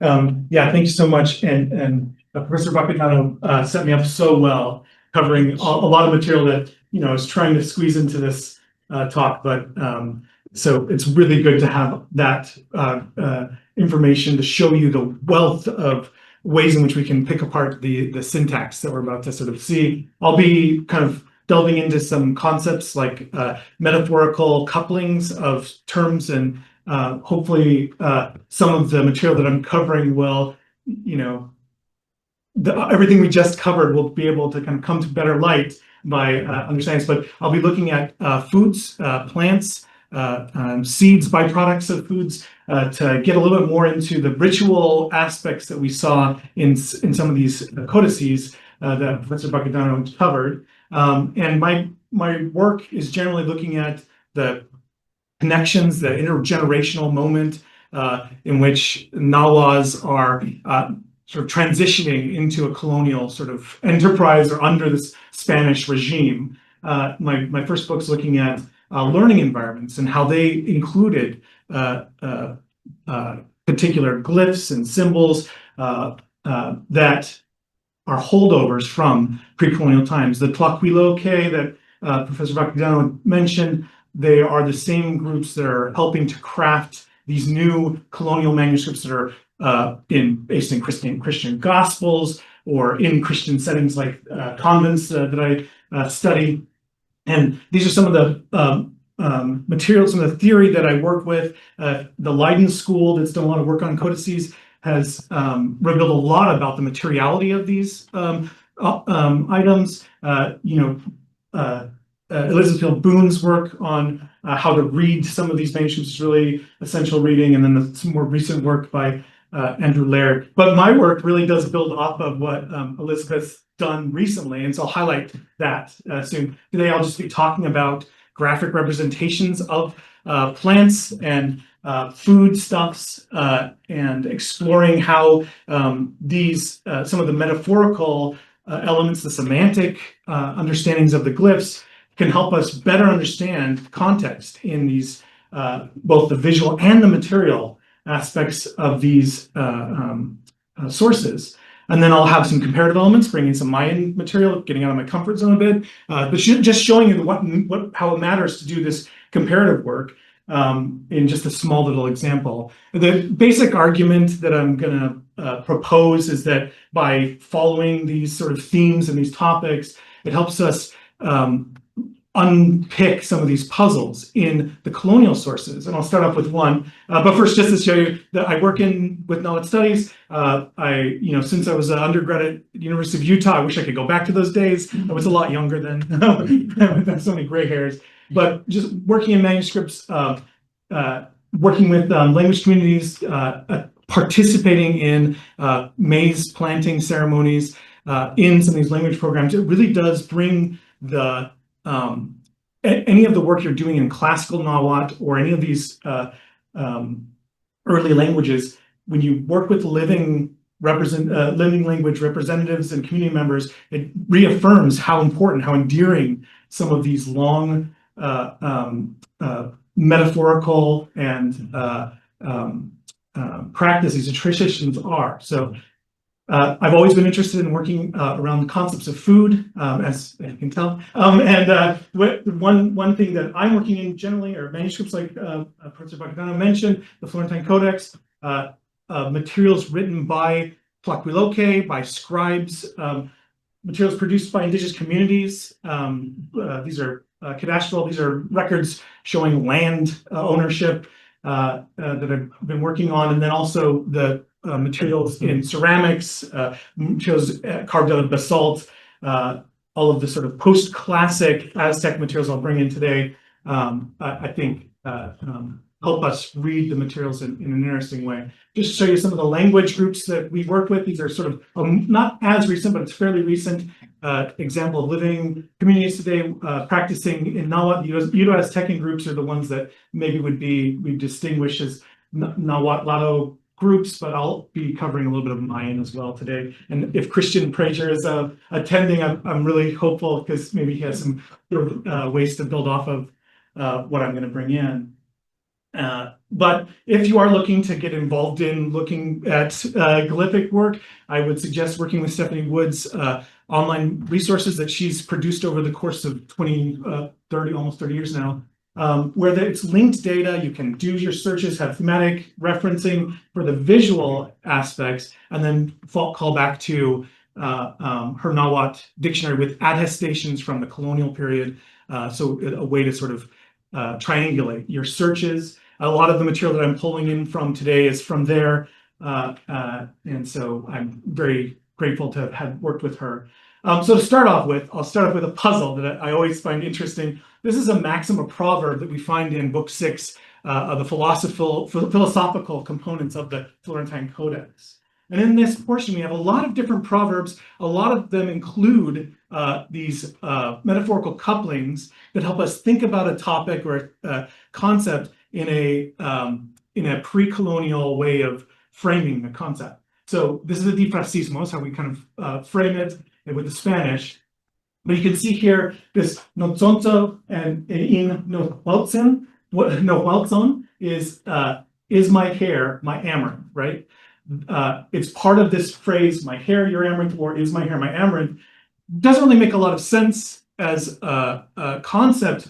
Yeah, thank you so much. And Professor Bacadano set me up so well, covering a lot of material that I was trying to squeeze into this talk. But so it's really good to have that information to show you the wealth of ways in which we can pick apart the syntax that we're about to sort of see. I'll be kind of delving into some concepts like metaphorical couplings of terms, and hopefully some of the material that I'm covering will, everything we just covered will be able to kind of come to better light by understanding this. But I'll be looking at foods, plants, seeds, byproducts of foods, to get a little bit more into the ritual aspects that we saw in some of these codices that Professor Bacadano covered. And my work is generally looking at the connections, the intergenerational moment in which Nahuatls are sort of transitioning into a colonial sort of enterprise or under this Spanish regime. My first book's looking at learning environments and how they included particular glyphs and symbols that are holdovers from pre-colonial times. The Tlahuiloque that Professor Bacadano mentioned, they are the same groups that are helping to craft these new colonial manuscripts that are based in Christian Gospels or in Christian settings like convents that I study. And these are some of the materials, some of the theory that I work with. The Leiden School that's done a lot of work on codices has revealed a lot about the materiality of these items. Elizabeth Hill Boone's work on how to read some of these manuscripts is really essential reading, and then some more recent work by Andrew Laird. But my work really does build off of what Elizabeth's done recently, and so I'll highlight that soon. Today I'll just be talking about graphic representations of plants and foodstuffs, and exploring how these some of the metaphorical elements, the semantic understandings of the glyphs can help us better understand context in these both the visual and the material aspects of these sources. And then I'll have some comparative elements, bringing some Mayan material, getting out of my comfort zone a bit, but just showing you how it matters to do this comparative work in just a small little example. The basic argument that I'm going to propose is that by following these sort of themes and these topics, it helps us unpick some of these puzzles in the colonial sources. And I'll start off with one. But first, just to show you that I work with Nahuatl Studies. Since I was an undergrad at the University of Utah, I wish I could go back to those days. I was a lot younger then. That's so many gray hairs. But just working in manuscripts, working with language communities, participating in maize planting ceremonies in some of these language programs, it really does bring the any of the work you're doing in classical Nahuatl or any of these early languages. When you work with living language representatives and community members, it reaffirms how important, how endearing some of these long metaphorical and practices and traditions are. So I've always been interested in working around the concepts of food, as you can tell. And one thing that I'm working in generally are manuscripts like Professor Bacadano mentioned, the Florentine Codex, materials written by Tlahuiloque, by scribes, materials produced by indigenous communities. These are cadastral, these are records showing land ownership that I've been working on, and then also the materials in ceramics, materials carved out of basalt, all of the sort of post-classic Aztec materials I'll bring in today, I think help us read the materials in an interesting way. Just to show you some of the language groups that we work with. These are sort of not as recent, but it's fairly recent example of living communities today practicing in Nahuatl. Uto-Aztecan groups are the ones that maybe we distinguish as Nahuatl groups, but I'll be covering a little bit of Mayan as well today. And if Christian Prager is attending, I'm really hopeful because maybe he has some ways to build off of what I'm going to bring in. But if you are looking to get involved in looking at glyphic work, I would suggest working with Stephanie Wood's online resources that she's produced over the course of 30, almost 30 years now, where it's linked data. You can do your searches, have thematic referencing for the visual aspects, and then call back to her Nahuatl dictionary with attestations from the colonial period. So a way to sort of triangulate your searches. A lot of the material that I'm pulling in from today is from there. And so I'm very grateful to have worked with her. So to start off with, I'll start off with a puzzle that I always find interesting. This is a maxim, a proverb that we find in book 6 of the philosophical components of the Florentine Codex. And in this portion, we have a lot of different proverbs. A lot of them include these metaphorical couplings that help us think about a topic or a concept in a pre-colonial way of framing the concept. So this is a Difrasismos, how we kind of frame it with the Spanish. But you can see here this notzonto and in nohualtzon is my hair, my amaranth, right? It's part of this phrase, my hair, your amaranth, or is my hair, my amaranth. Doesn't really make a lot of sense as a concept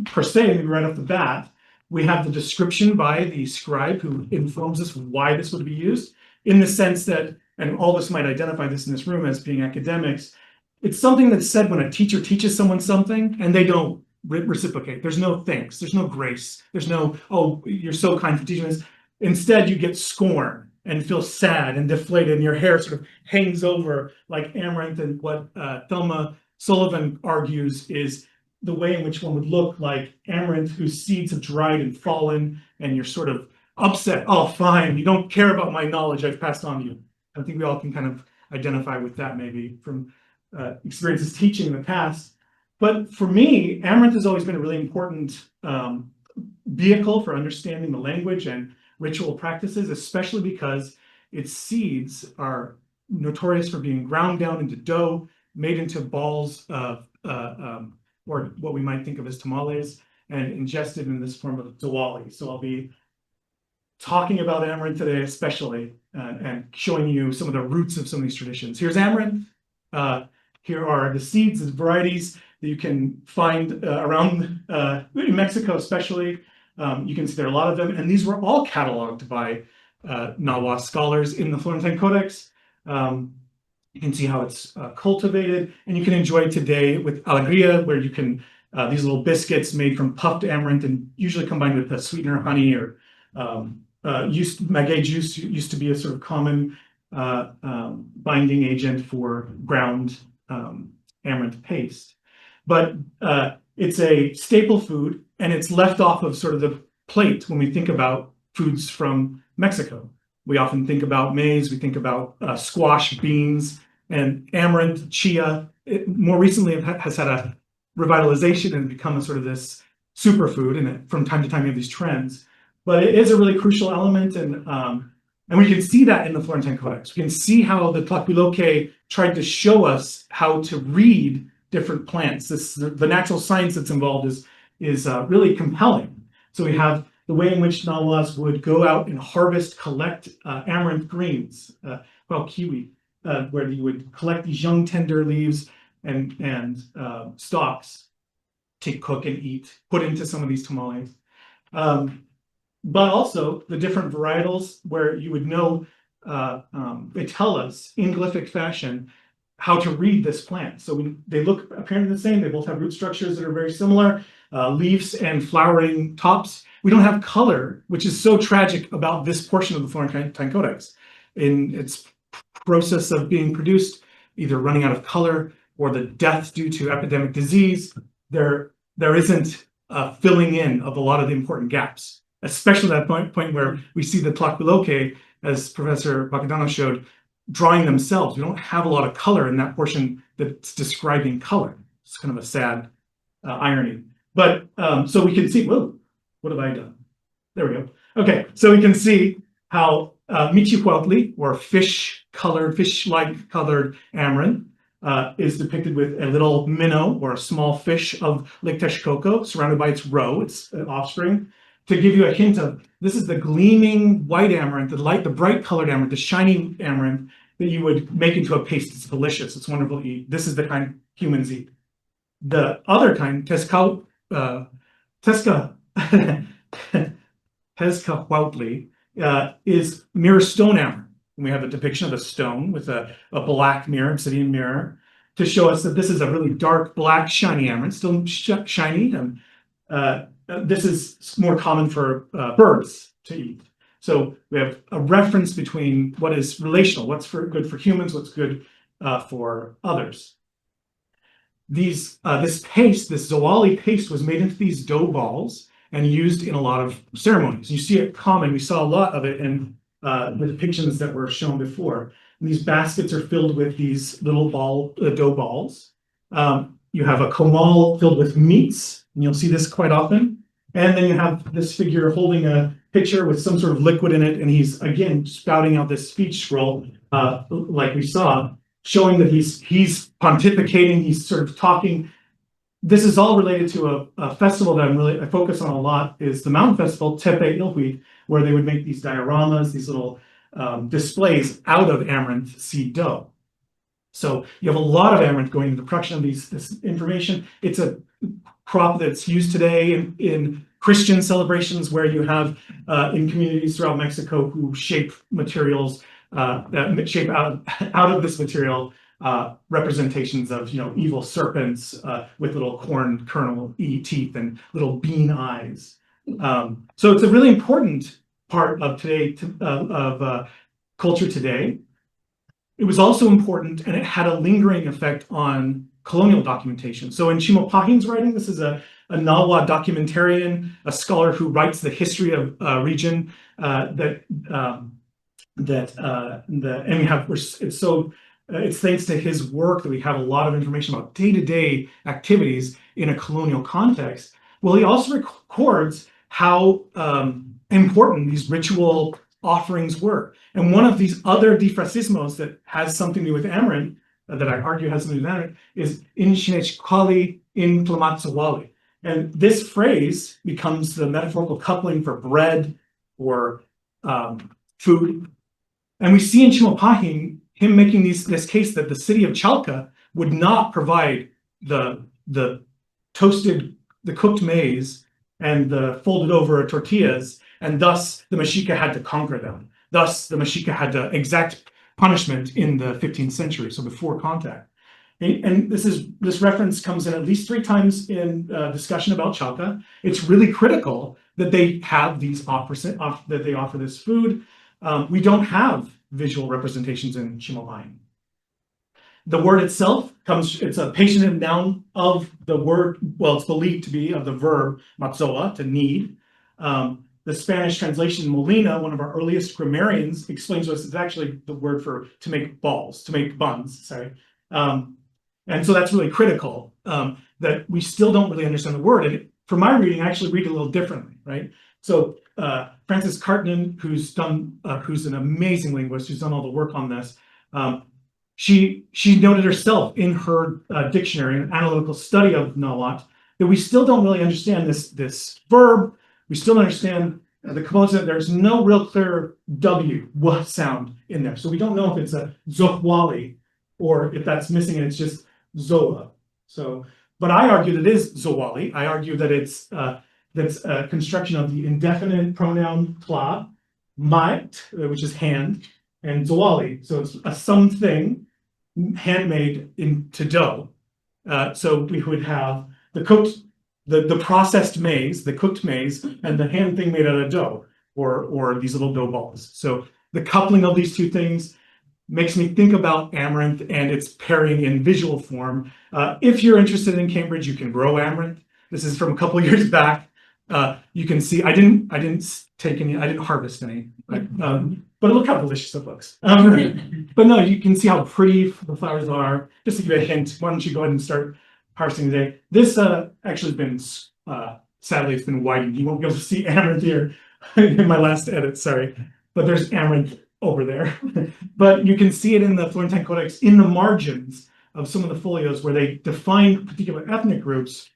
per se, right off the bat. We have the description by the scribe who informs us why this would be used, in the sense that, and all of us might identify this in this room as being academics, it's something that's said when a teacher teaches someone something and they don't reciprocate. There's no thanks, there's no grace, there's no, oh, you're so kind for teaching this. Instead, you get scorn and feel sad and deflated, and your hair sort of hangs over like amaranth. And what Thelma Sullivan argues is the way in which one would look like amaranth whose seeds have dried and fallen, and you're sort of upset. Oh, fine, you don't care about my knowledge I've passed on to you. I think we all can kind of identify with that maybe from experiences teaching in the past. But for me, amaranth has always been a really important vehicle for understanding the language and ritual practices, especially because its seeds are notorious for being ground down into dough, made into balls of or what we might think of as tamales, and ingested in this form of diwali. So I'll be talking about amaranth today, especially, and showing you some of the roots of some of these traditions. Here's amaranth. Here are the seeds and varieties that you can find around in Mexico, especially. You can see there are a lot of them, and these were all cataloged by Nahuatl scholars in the Florentine Codex. You can see how it's cultivated, and you can enjoy it today with alegria, where you can, these little biscuits made from puffed amaranth and usually combined with a sweetener, honey, or maguey juice used to be a sort of common binding agent for ground amaranth paste. But it's a staple food, and it's left off of sort of the plate when we think about foods from Mexico. We often think about maize, we think about squash, beans, and amaranth, chia. It more recently has had a revitalization and become a sort of this superfood, and from time to time we have these trends. But it is a really crucial element, and we can see that in the Florentine Codex. We can see how the Tlacpiloque tried to show us how to read different plants. The natural science that's involved is really compelling. So we have the way in which Nahuatls would go out and harvest, collect amaranth greens, kiwi, where you would collect these young tender leaves and stalks to cook and eat, put into some of these tamales. But also the different varietals where you would know, they tell us in glyphic fashion how to read this plant. So they look apparently the same. They both have root structures that are very similar, leaves and flowering tops. We don't have color, which is so tragic about this portion of the Florentine Codex. In its process of being produced, either running out of color or the death due to epidemic disease, there isn't a filling in of a lot of the important gaps, especially that point where we see the Tlacpiloque, as Professor Bacadano showed, drawing themselves. We don't have a lot of color in that portion that's describing color. It's kind of a sad irony. But so we can see, whoa, what have I done? There we go. Okay, so we can see how Michihuatli, or fish-like colored amaranth, is depicted with a little minnow, or a small fish of Lake Texcoco, surrounded by its roe, its offspring, to give you a hint of, this is the gleaming white amaranth, the bright colored amaranth, the shiny amaranth that you would make into a paste. It's delicious. It's wonderful to eat. This is the kind humans eat. The other kind, Tezcatlipoca, is mirror stone amaranth. And we have a depiction of a stone with a black mirror, obsidian mirror, to show us that this is a really dark, black, shiny amaranth, still shiny. And this is more common for birds to eat. So we have a reference between what is relational, what's good for humans, what's good for others. This paste, this zoali paste, was made into these dough balls and used in a lot of ceremonies. You see it common. We saw a lot of it in the depictions that were shown before. And these baskets are filled with these little dough balls. You have a komal filled with meats, and you'll see this quite often. And then you have this figure holding a pitcher with some sort of liquid in it, and he's again spouting out this speech scroll, like we saw, showing that he's pontificating, he's sort of talking. This is all related to a festival that I focus on a lot, is the mountain festival, Tepe Ilhuit, where they would make these dioramas, these little displays out of amaranth seed dough. So you have a lot of amaranth going into the production of this information. It's a crop that's used today in Christian celebrations, where you have in communities throughout Mexico who shape materials that shape out of this material representations of evil serpents with little corn kernel teeth and little bean eyes. So it's a really important part of culture today. It was also important, and it had a lingering effect on colonial documentation. So in Chimalpahin's writing, this is a Nahuatl documentarian, a scholar who writes the history of a region it's thanks to his work that we have a lot of information about day-to-day activities in a colonial context. Well, he also records how important these ritual offerings were. And one of these other Difrasismos that has something to do with amaranth, that I argue has something to do with amaranth, is in Shinechkali in Tlamatzawali. And this phrase becomes the metaphorical coupling for bread or food. And we see in Chimalpahin him making this case that the city of Chalca would not provide the cooked maize and the folded over tortillas, and thus the Mexica had to conquer them. Thus the Mexica had to exact punishment in the 15th century, so before contact. And this reference comes in at least 3 times in discussion about Chalca. It's really critical that they have these that they offer this food. We don't have visual representations in Chimalpahin. The word itself it's a patient noun of the word, well, it's believed to be of the verb matzoa, to knead. The Spanish translation, Molina, one of our earliest grammarians, explains to us it's actually the word to make balls, to make buns, sorry. And so that's really critical, that we still don't really understand the word. And for my reading, I actually read it a little differently, right? So Frances Cartnan, who's an amazing linguist, who's done all the work on this, she noted herself in her dictionary, an analytical study of Nahuatl, that we still don't really understand this verb. We still don't understand the components. There's no real clear W sound in there. So we don't know if it's a zohwali or if that's missing and it's just zoa. So, but I argue that it is zohwali. I argue that that's a construction of the indefinite pronoun tla, mait, which is hand, and zoali. So it's a something handmade into dough. So we would have the processed maize, the cooked maize, and the hand thing made out of dough, or these little dough balls. So the coupling of these two things makes me think about amaranth and its pairing in visual form. If you're interested in Cambridge, you can grow amaranth. This is from a couple of years back. You can see I didn't harvest any, but look how delicious it looks. But no, you can see how pretty the flowers are. Just to give you a hint, why don't you go ahead and start harvesting today? This actually has been sadly it's been whitened. You won't be able to see amaranth here in my last edit, sorry, but there's amaranth over there. But you can see it in the Florentine Codex in the margins of some of the folios where they define particular ethnic groups.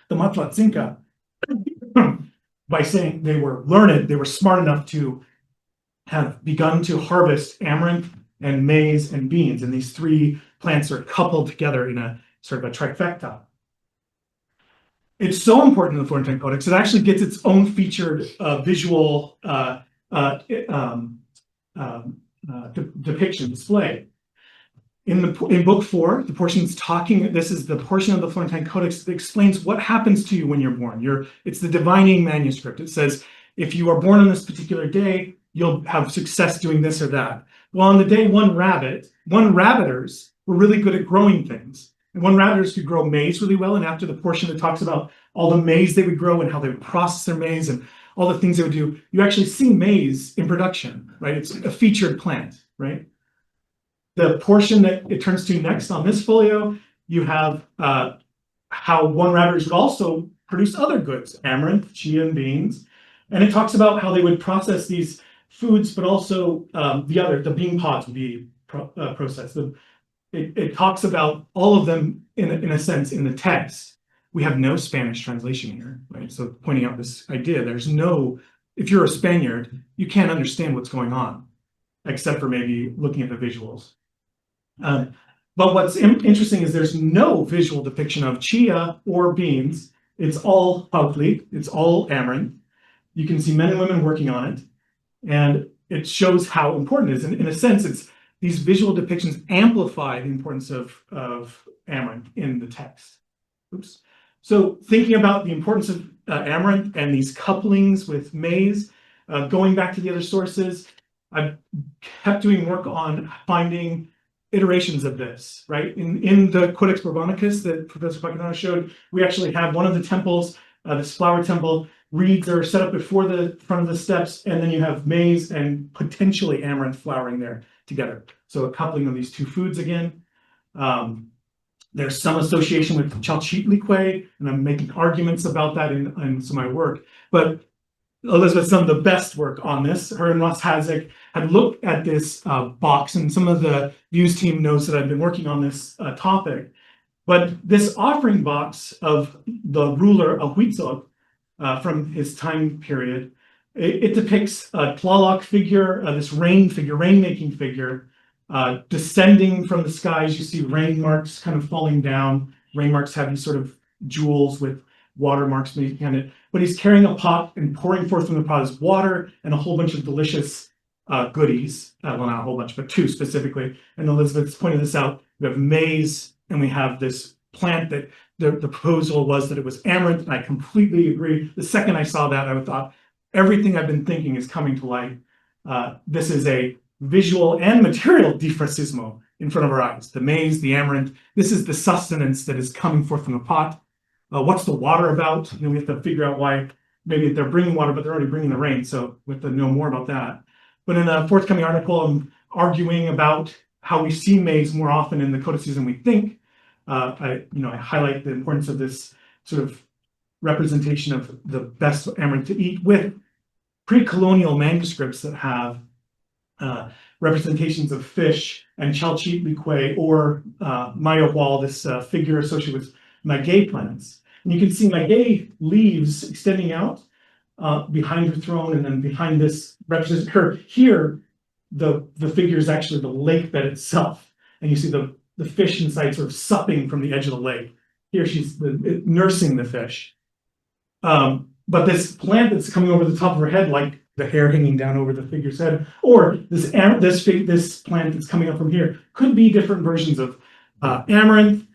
The Matlatzinca by saying they were learned, they were smart enough to have begun to harvest amaranth and maize and beans, and these three plants are coupled together in a sort of a trifecta. It's so important in the Florentine Codex, it actually gets its own featured visual depiction display. In book 4, the portion's talking, this is the portion of the Florentine Codex that explains what happens to you when you're born. It's the divining manuscript. It says, if you are born on this particular day, you'll have success doing this or that. Well, on the day one rabbiters were really good at growing things. And one rabbiters could grow maize really well. And after the portion that talks about all the maize they would grow and how they would process their maize and all the things they would do, you actually see maize in production, right? It's a featured plant, right? The portion that it turns to next on this folio, you have how one rabbiters would also produce other goods, amaranth, chia, and beans. And it talks about how they would process these foods, but also the bean pods would be processed. It talks about all of them in a sense in the text. We have no Spanish translation here, right? So pointing out this idea, if you're a Spaniard, you can't understand what's going on, except for maybe looking at the visuals. But what's interesting is there's no visual depiction of chia or beans. It's all pautli, it's all amaranth. You can see men and women working on it, and it shows how important it is. And in a sense, these visual depictions amplify the importance of amaranth in the text. Oops. So thinking about the importance of amaranth and these couplings with maize, going back to the other sources, I've kept doing work on finding iterations of this, right? In the Codex Borbonicus that Professor Pacanano showed, we actually have one of the temples, this flower temple, reeds are set up before the front of the steps, and then you have maize and potentially amaranth flowering there together. So a coupling of these two foods again. There's some association with Chalchitlique, and I'm making arguments about that in some of my work. But Elizabeth's done the best work on this. Her and Ross Hazek had looked at this box, and some of the Views team knows that I've been working on this topic. But this offering box of the ruler of Huitzot from his time period, it depicts a Tlaloc figure, this rain-making figure, descending from the skies. You see rain marks kind of falling down. Rain marks have these sort of jewels with watermarks behind it, but he's carrying a pot and pouring forth from the pot is water and a whole bunch of delicious goodies. Well, not a whole bunch, but two specifically. And Elizabeth's pointed this out. We have maize and we have this plant that the proposal was that it was amaranth, and I completely agree. The second I saw that, I thought everything I've been thinking is coming to light. This is a visual and material Difrasismo in front of our eyes. The maize, the amaranth, this is the sustenance that is coming forth from the pot. What's the water about? We have to figure out why maybe they're bringing water, but they're already bringing the rain. So we have to know more about that. But in a forthcoming article, I'm arguing about how we see maize more often in the codices than we think. I highlight the importance of this sort of representation of the best amaranth to eat with pre-colonial manuscripts that have representations of fish and Chalchitlique or Nahuatl, this figure associated with maguey plants. And you can see maguey leaves extending out behind her throne, and then behind this represents her. Here, the figure is actually the lake bed itself. And you see the fish inside sort of supping from the edge of the lake. Here she's nursing the fish. But this plant that's coming over the top of her head, like the hair hanging down over the figure's head, or this plant that's coming up from here, could be different versions of amaranth.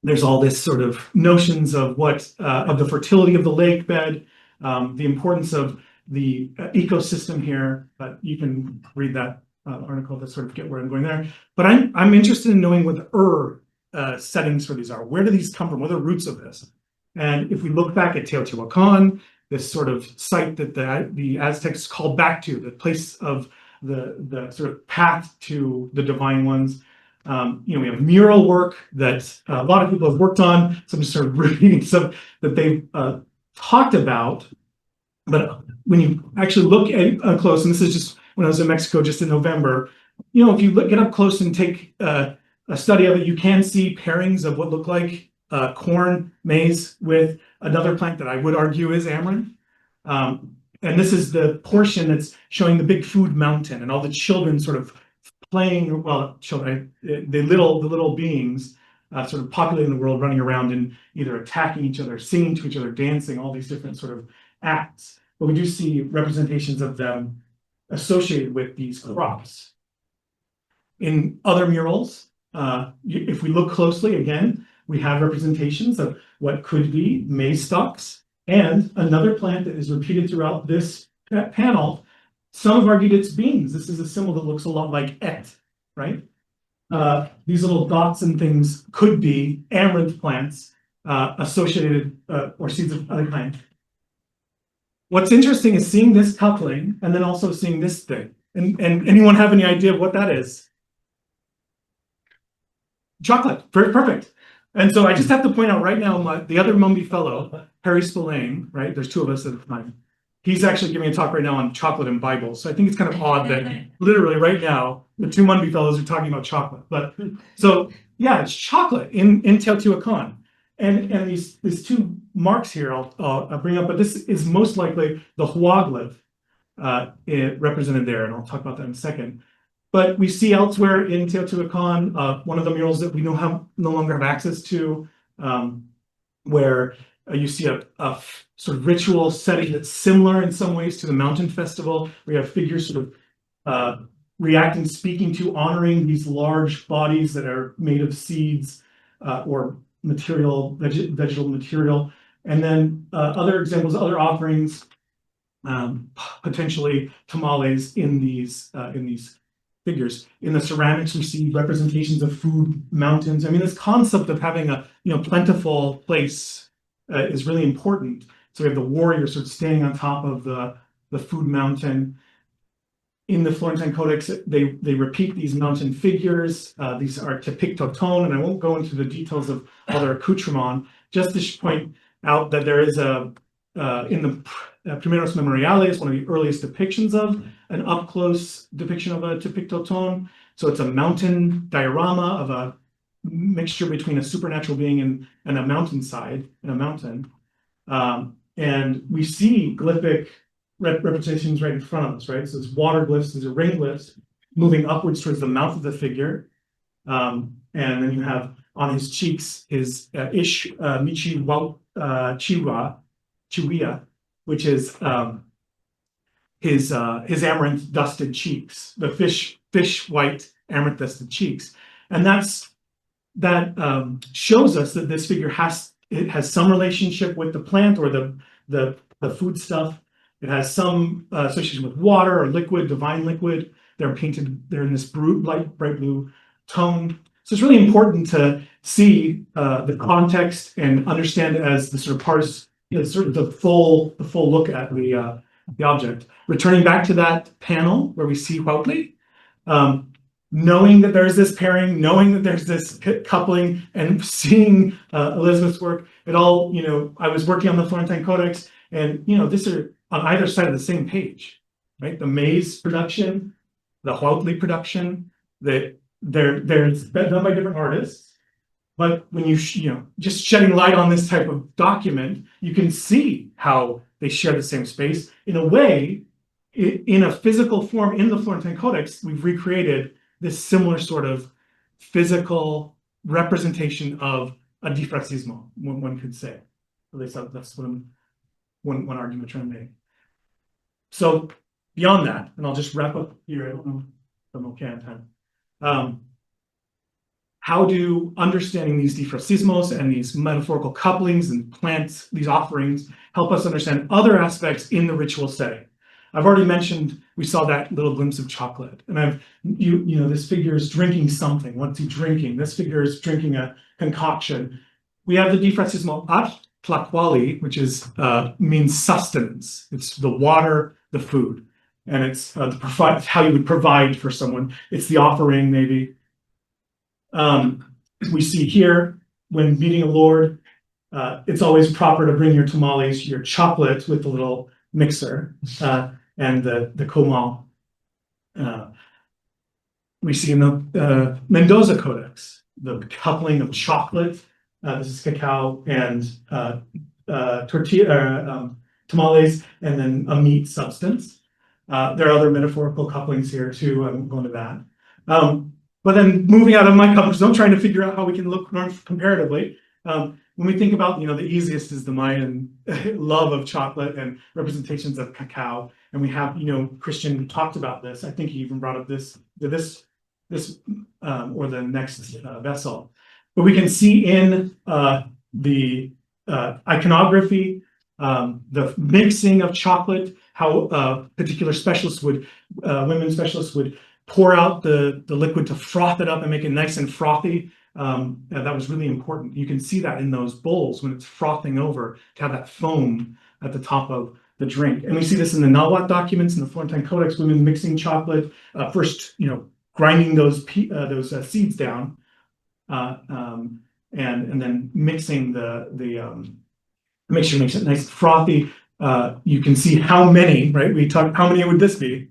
There's all this sort of notions of of the fertility of the lake bed, the importance of the ecosystem here. But you can read that article to sort of get where I'm going there. But I'm interested in knowing what the settings for these are. Where do these come from? What are the roots of this? And if we look back at Teotihuacan, this sort of site that the Aztecs called back to, the place of the sort of path to the divine ones. We have mural work that a lot of people have worked on. So I'm just sort of reading some that they've talked about. But when you actually look at close, and this is just when I was in Mexico just in November, if you get up close and take a study of it, you can see pairings of what look like corn, maize with another plant that I would argue is amaranth. And this is the portion that's showing the big food mountain and all the children sort of playing, well, children, the little beings sort of populating the world, running around and either attacking each other, singing to each other, dancing, all these different sort of acts. But we do see representations of them associated with these crops. In other murals, if we look closely again, we have representations of what could be maize stalks and another plant that is repeated throughout this panel. Some have argued it's beans. This is a symbol that looks a lot like et, right? These little dots and things could be amaranth plants associated or seeds of other kind. What's interesting is seeing this coupling and then also seeing this thing. And anyone have any idea of what that is? Chocolate, perfect. And so I just have to point out right now, the other Mumby Fellow, Harry Spillane, right? There's two of us at the time. He's actually giving a talk right now on chocolate and Bible. So I think it's kind of odd that literally right now, the two Mumby Fellows are talking about chocolate. But so yeah, it's chocolate in Teotihuacan. And these two marks here I'll bring up, but this is most likely the huaglyph represented there, and I'll talk about that in a second. But we see elsewhere in Teotihuacan, one of the murals that we no longer have access to, where you see a sort of ritual setting that's similar in some ways to the mountain festival. We have figures sort of reacting, speaking to, honoring these large bodies that are made of seeds or material, vegetable material. And then other examples, other offerings, potentially tamales in these figures. In the ceramics, we see representations of food mountains. I mean, this concept of having a plentiful place is really important. So we have the warrior sort of standing on top of the food mountain. In the Florentine Codex, they repeat these mountain figures. These are to pictotone, and I won't go into the details of all their accoutrement, just to point out that there is in the Primeros Memoriales, one of the earliest depictions of an up-close depiction of a Tepictotone. So it's a mountain diorama of a mixture between a supernatural being and a mountainside and a mountain. And we see glyphic representations right in front of us, right? So it's water glyphs, these are rain glyphs, moving upwards towards the mouth of the figure. And then you have on his cheeks his Ish Michi Chiwia, which is his amaranth dusted cheeks, the fish white amaranth dusted cheeks. And that shows us that this figure has some relationship with the plant or the food stuff. It has some association with water or liquid, divine liquid. They're in this bright blue tone. So it's really important to see the context and understand it as the sort of parse, sort of the full look at the object. Returning back to that panel where we see Huautli, knowing that there's this pairing, knowing that there's this coupling, and seeing Elizabeth's work, it all, I was working on the Florentine Codex, and this are on either side of the same page, right? The maize production, the Huautli production, they're done by different artists. But when you just shedding light on this type of document, you can see how they share the same space. In a way, in a physical form in the Florentine Codex, we've recreated this similar sort of physical representation of a Difrasismo, one could say. At least that's one argument trying to make. So beyond that, and I'll just wrap up here. I don't know if I'm okay on time. How do understanding these Difrasismos and these metaphorical couplings and plants, these offerings, help us understand other aspects in the ritual setting? I've already mentioned, we saw that little glimpse of chocolate, and this figure is drinking something. What's he drinking? This figure is drinking a concoction. We have the Difrasismo at tlacuali, which means sustenance. It's the water, the food, and it's how you would provide for someone. It's the offering, maybe. We see here, when meeting a lord, it's always proper to bring your tamales, your chocolate with the little mixer, and the comal. We see in the Mendoza Codex, the coupling of chocolate This is cacao and tortilla, tamales, and then a meat substance. There are other metaphorical couplings here too. I won't go into that. But then moving out of my comfort zone, trying to figure out how we can look comparatively. When we think about, the easiest is the Mayan love of chocolate and representations of cacao. And we have, Christian talked about this. I think he even brought up this or the next vessel. But we can see in the iconography, the mixing of chocolate, how particular specialists women specialists would pour out the liquid to froth it up and make it nice and frothy. That was really important. You can see that in those bowls when it's frothing over to have that foam at the top of the drink. And we see this in the Nahuatl documents in the Florentine Codex, women mixing chocolate, first, grinding those seeds down, and then mixing the mixture makes it nice and frothy. You can see how many, right? We talked, how many would this be?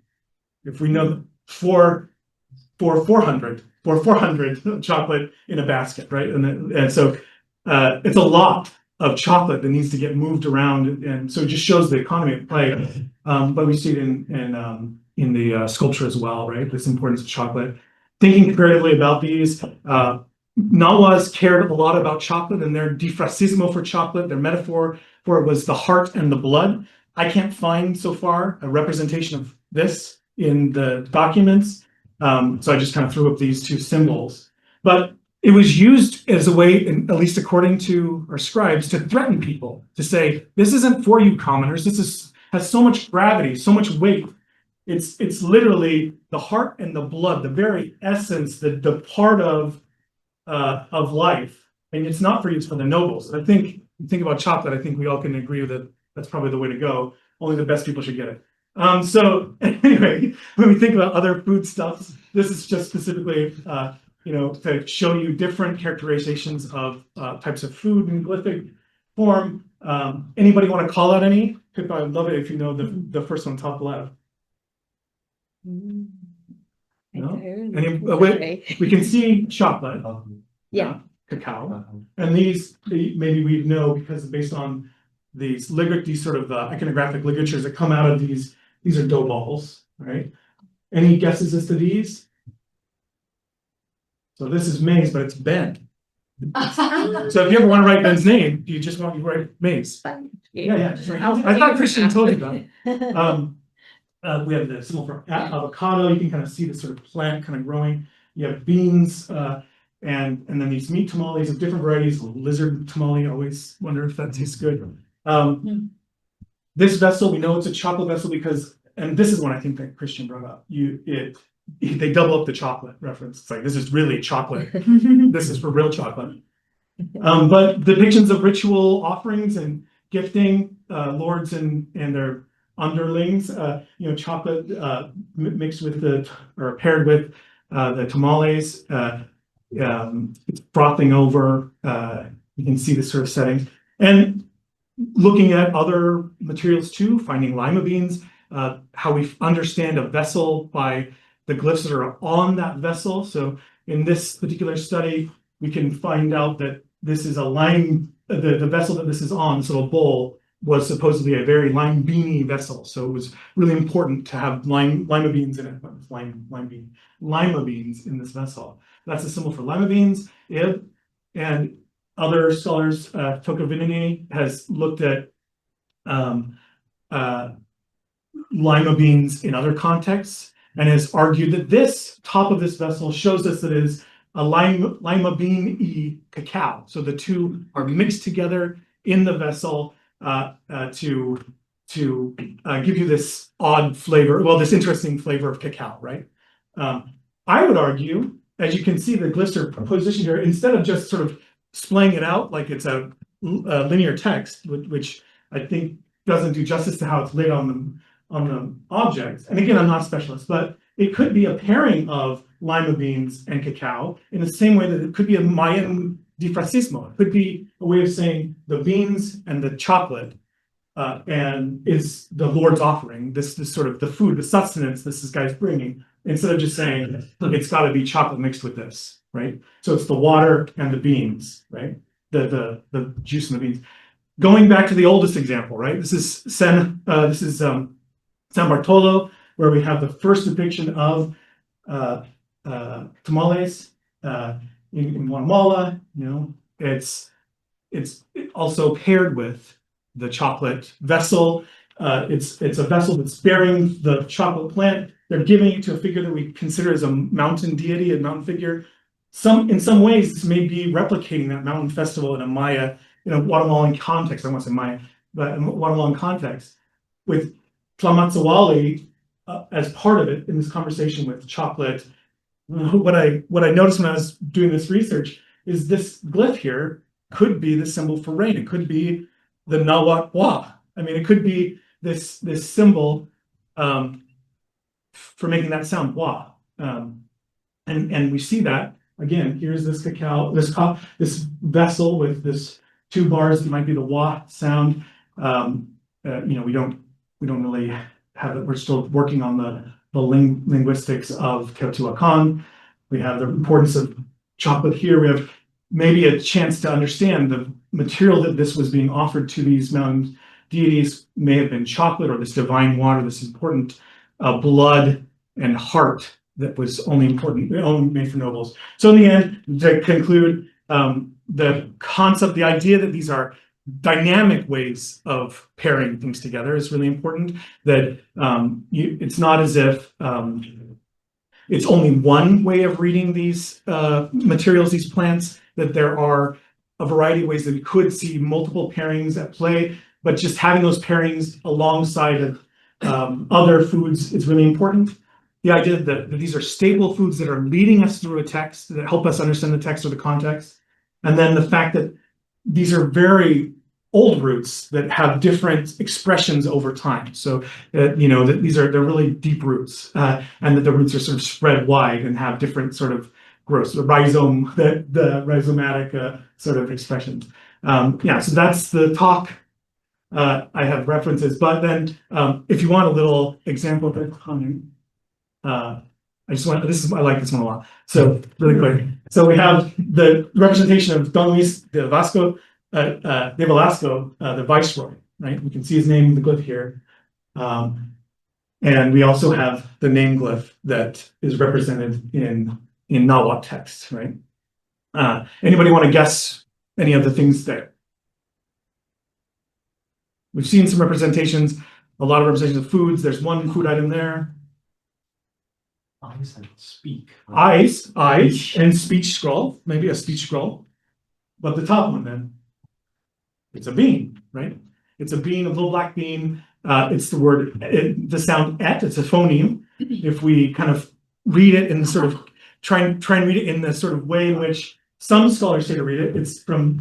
If we know for 400 chocolate in a basket, right? And so it's a lot of chocolate that needs to get moved around, and so it just shows the economy at play. But we see it in the sculpture as well, right? This importance of chocolate. Thinking comparatively about these, Nahuatls cared a lot about chocolate, and their Difrasismo for chocolate, their metaphor for it was the heart and the blood. I can't find so far a representation of this in the documents. So I just kind of threw up these two symbols. But it was used as a way, at least according to our scribes, to threaten people, to say, this isn't for you commoners. This has so much gravity, so much weight. It's literally the heart and the blood, the very essence, the part of life. And it's not for you, it's for the nobles. I think, think about chocolate, I think we all can agree that that's probably the way to go. Only the best people should get it. So anyway, when we think about other foodstuffs, this is just specifically, to show you different characterizations of types of food in glyphic form. Anybody want to call out any? Pippa, I'd love it if you know the first one top left. No? We can see chocolate. Yeah. Cacao. And these maybe we know because based on these sort of iconographic ligatures that come out of these are dough balls, right? Any guesses as to these? So this is maize, but it's Ben. So if you ever want to write Ben's name, do you just want to write maize? Yeah. I thought Christian told you that. We have the symbol for avocado. You can kind of see the sort of plant kind of growing. You have beans, and then these meat tamales of different varieties. Lizard tamale, I always wonder if that tastes good. This vessel, we know it's a chocolate vessel because, and this is one I think that Christian brought up. They double up the chocolate reference. It's like, this is really chocolate. This is for real chocolate. But depictions of ritual offerings and gifting, lords and their underlings, chocolate mixed with or paired with the tamales. It's frothing over. You can see this sort of setting. And looking at other materials too, finding lima beans, how we understand a vessel by the glyphs that are on that vessel. So in this particular study, we can find out that this is a lime, the vessel that this is on, this little bowl, was supposedly a very lime beany vessel. So it was really important to have lima beans in it. Lima beans in this vessel. That's a symbol for lima beans. And other scholars, Toccovinini has looked at lima beans in other contexts and has argued that this top of this vessel shows us that it is a lima bean-y cacao. So the two are mixed together in the vessel to give you this odd flavor, well, this interesting flavor of cacao, right? I would argue, as you can see, the glyphs are positioned here, instead of just sort of splaying it out like it's a linear text, which I think doesn't do justice to how it's laid on the object. And again, I'm not a specialist, but it could be a pairing of lima beans and cacao in the same way that it could be a Mayan Difrasismo. It could be a way of saying the beans and the chocolate and is the Lord's offering, this sort of the food, the sustenance this guy's bringing, instead of just saying it's got to be chocolate mixed with this, right? So it's the water and the beans, right? the juice in the beans. Going back to the oldest example, right? This is San Bartolo, where we have the first depiction of tamales in Guatemala. You know, it's also paired with the chocolate vessel. It's a vessel that's bearing the chocolate plant. They're giving it to a figure that we consider as a mountain deity, a mountain figure. In some ways, this may be replicating that mountain festival in a Maya, in a Guatemalan context. I want to say Maya, but in a Guatemalan context, with Tlamatzawali as part of it in this conversation with chocolate. What I noticed when I was doing this research is this glyph here could be the symbol for rain. It could be the Nahuatl. I mean, it could be this symbol for making that sound wa. And we see that again. Here's this cacao, this vessel with this two bars that might be the wa sound. You know, we don't really have it. We're still working on the linguistics of Teotihuacan. We have the importance of chocolate here. We have maybe a chance to understand the material that this was being offered to these mountain deities may have been chocolate or this divine water, this important blood and heart that was only made for nobles. So in the end, to conclude, the concept, the idea that these are dynamic ways of pairing things together is really important. That it's not as if it's only one way of reading these materials, these plants, that there are a variety of ways that we could see multiple pairings at play, but just having those pairings alongside of other foods is really important. The idea that these are staple foods that are leading us through a text, that help us understand the text or the context. And then the fact that these are very old roots that have different expressions over time. So, you know, that they're really deep roots, and that the roots are sort of spread wide and have different sort of growth, the rhizome, the rhizomatic sort of expressions. Yeah, so that's the talk. I have references, but then if you want a little example of it, I like this one a lot. So really quick. So we have the representation of Don Luis de Velasco, the viceroy, right? We can see his name in the glyph here. And we also have the name glyph that is represented in Nahuatl text, right? Anybody want to guess any of the things there? We've seen some representations, a lot of representations of foods. There's one food item there. Eyes and speak. Eyes, and speech scroll, maybe a speech scroll. But the top one then, it's a bean, right? It's a bean, a little black bean. It's the word, the sound et, it's a phoneme. If we kind of read it in sort of, try and read it in the sort of way in which some scholars say to read it, it's from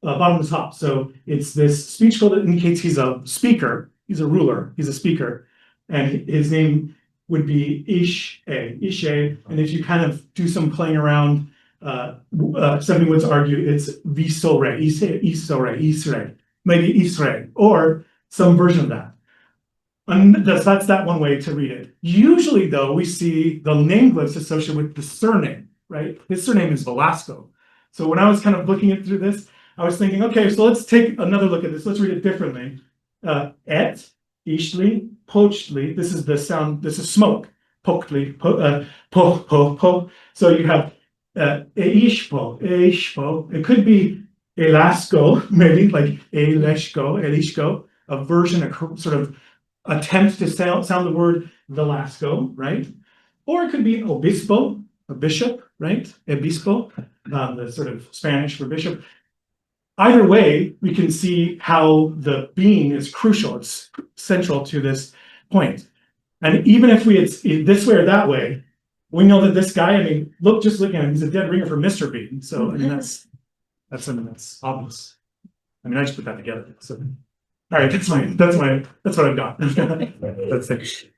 bottom to top. So it's this speech scroll that indicates he's a speaker, he's a ruler, he's a speaker. And his name would be Ishe. And if you kind of do some playing around, somebody would argue it's Visore, Isre, maybe Isre, or some version of that. And that's that one way to read it. Usually, though, we see the name glyphs associated with the surname, right? His surname is Velasco. So when I was kind of looking through this, I was thinking, okay, so let's take another look at this. Let's read it differently. Et, Ishli, Pochli. This is the sound. This is smoke. Pokli, po. So you have Eishpo. It could be Elasco, maybe like Elishko, a version, a sort of attempt to sound the word Velasco, right? Or it could be obispo, a bishop, right? Obispo, the sort of Spanish for bishop. Either way, we can see how the being is crucial. It's central to this point. And even if it's this way or that way, we know that this guy, I mean, just look at him, he's a dead ringer for Mr. Bean. So I mean, that's something that's obvious. I mean, I just put that together. So all right, that's what I've got. That's it.